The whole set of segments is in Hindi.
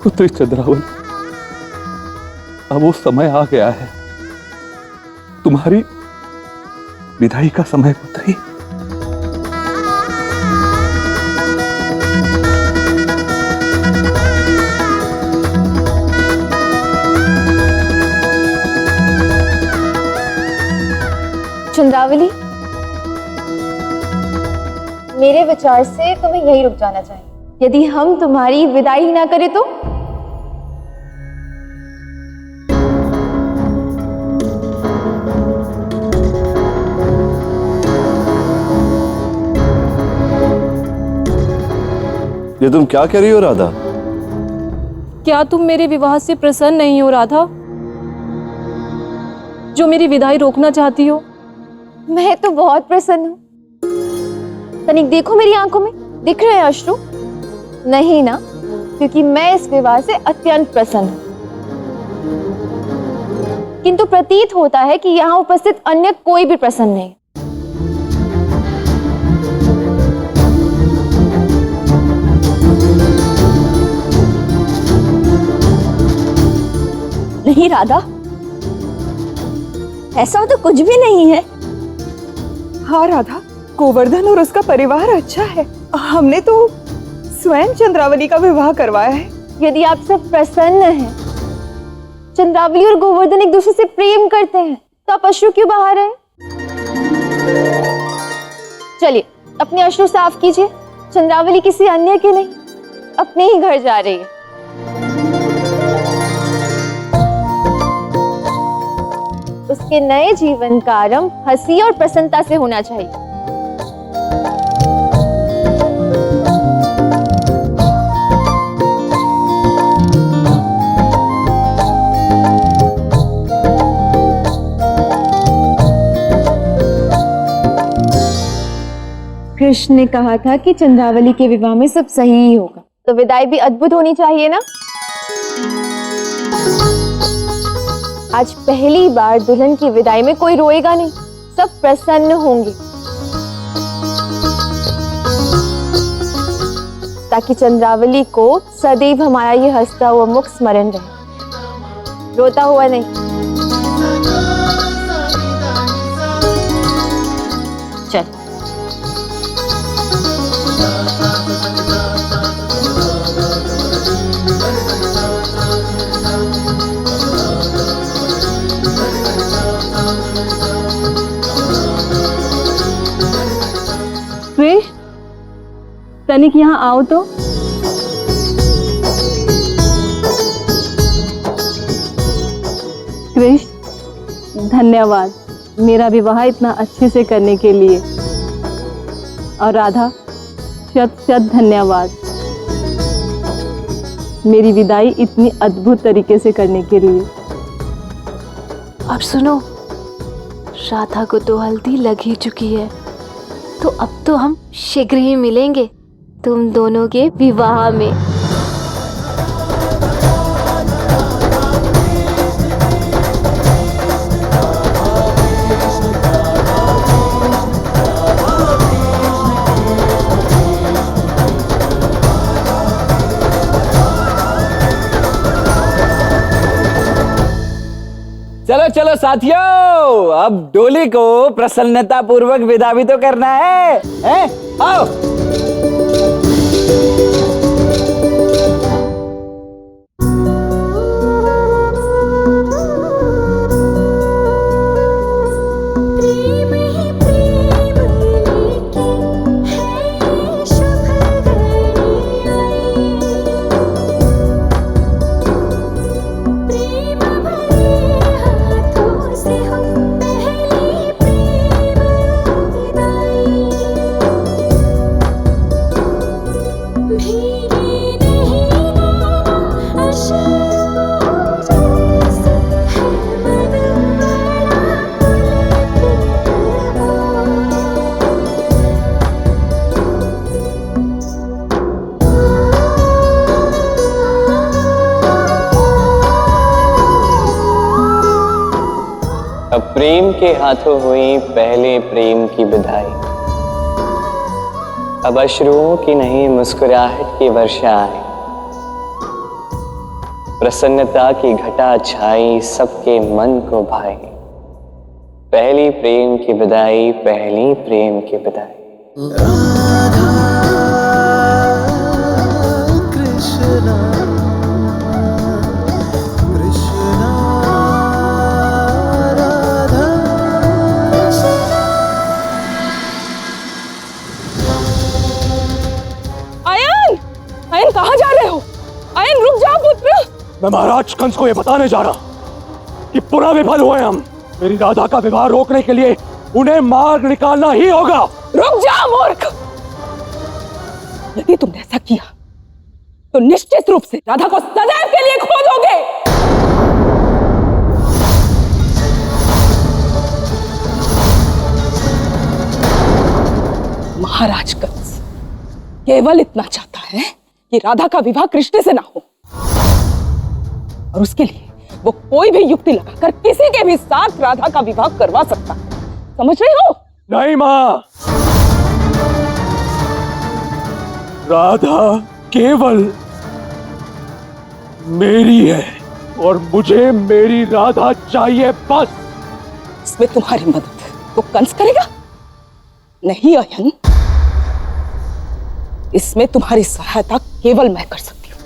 पुत्री चंद्रावली, अब वो समय आ गया है, तुम्हारी विदाई का समय पुत्री। चंद्रावली, मेरे विचार से तुम्हें यहीं रुक जाना चाहिए। यदि हम तुम्हारी विदाई ही ना करें तो? ये तुम क्या कह रही हो राधा? क्या तुम मेरे विवाह से प्रसन्न नहीं हो राधा, जो मेरी विदाई रोकना चाहती हो? मैं तो बहुत प्रसन्न हूँ। तनिक देखो मेरी आंखों में, दिख रहे हैं अश्रु? नहीं ना, क्योंकि मैं इस विवाह से अत्यंत प्रसन्न हूँ। किंतु प्रतीत होता है कि यहाँ उपस्थित अन्य कोई भी प्रसन्न नहीं। नहीं राधा, ऐसा तो कुछ भी नहीं है। हाँ राधा, गोवर्धन और उसका परिवार अच्छा है। हमने तो स्वयं चंद्रावली का विवाह करवाया है। यदि आप सब प्रसन्न हैं, चंद्रावली और गोवर्धन एक दूसरे से प्रेम करते हैं, तो आप अश्रु क्यों बहा रहे हैं? चलिए अपने अश्रु साफ कीजिए। चंद्रावली किसी अन्य के नहीं, अपने ही घर जा रही है। उसके नए जीवन का आरंभ हंसी और प्रसन्नता से होना चाहिए। कृष्ण ने कहा था कि चंद्रावली के विवाह में सब सही ही होगा, तो विदाई भी अद्भुत होनी चाहिए ना। आज पहली बार दुल्हन की विदाई में कोई रोएगा नहीं, सब प्रसन्न होंगे, ताकि चंद्रावली को सदैव हमारा ये हंसता हुआ मुख स्मरण रहे, रोता हुआ नहीं। चल कृष्ण, तनिक यहाँ आओ तो। कृष्ण, धन्यवाद मेरा विवाह इतना अच्छे से करने के लिए। और राधा, शत शत धन्यवाद मेरी विदाई इतनी अद्भुत तरीके से करने के लिए। और सुनो, राधा को तो हल्दी लग ही चुकी है, तो अब तो हम शीघ्र ही मिलेंगे तुम दोनों के विवाह में। चलो चलो साथियों, अब डोली को प्रसन्नता पूर्वक विदा भी तो करना है, आओ। अब प्रेम के हाथों हुई पहले प्रेम की विदाई। अब अश्रुओं की नहीं मुस्कुराहट की वर्षा आई। प्रसन्नता की घटा छाई सबके मन को भाई। पहली प्रेम की विदाई, पहली प्रेम की विदाई। आयन, आयन कहाँ जा रहे हो? आयन रुक जाओ पुत्र। मैं महाराज कंस को यह बताने जा रहा कि पुनः विफल हुए हम। मेरी राधा का विवाह रोकने के लिए उन्हें मार्ग निकालना ही होगा। रुक जा मूर्ख। यदि तुमने ऐसा किया तो निश्चित रूप से राधा को सदैव के लिए खो दोगे। महाराज कंस केवल इतना चाहता है कि राधा का विवाह कृष्ण से ना हो, और उसके लिए वो कोई भी युक्ति लगाकर किसी के भी साथ राधा का विवाह करवा सकता है। समझ रही हो? नहीं मां, राधा केवल मेरी है और मुझे मेरी राधा चाहिए बस। इसमें तुम्हारी मदद वो कंस करेगा? नहीं अयन, इसमें तुम्हारी सहायता केवल मैं कर सकती हूँ।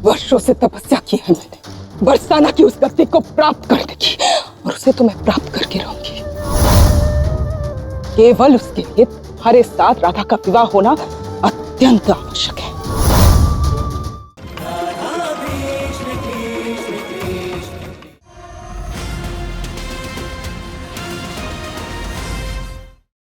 वर्षों से तपस्या की है मैंने बरसाना की उस गति को प्राप्त करने की, और उसे तो मैं प्राप्त करके रहूंगी। केवल उसके लिए तुम्हारे साथ राधा का विवाह होना अत्यंत आवश्यक है।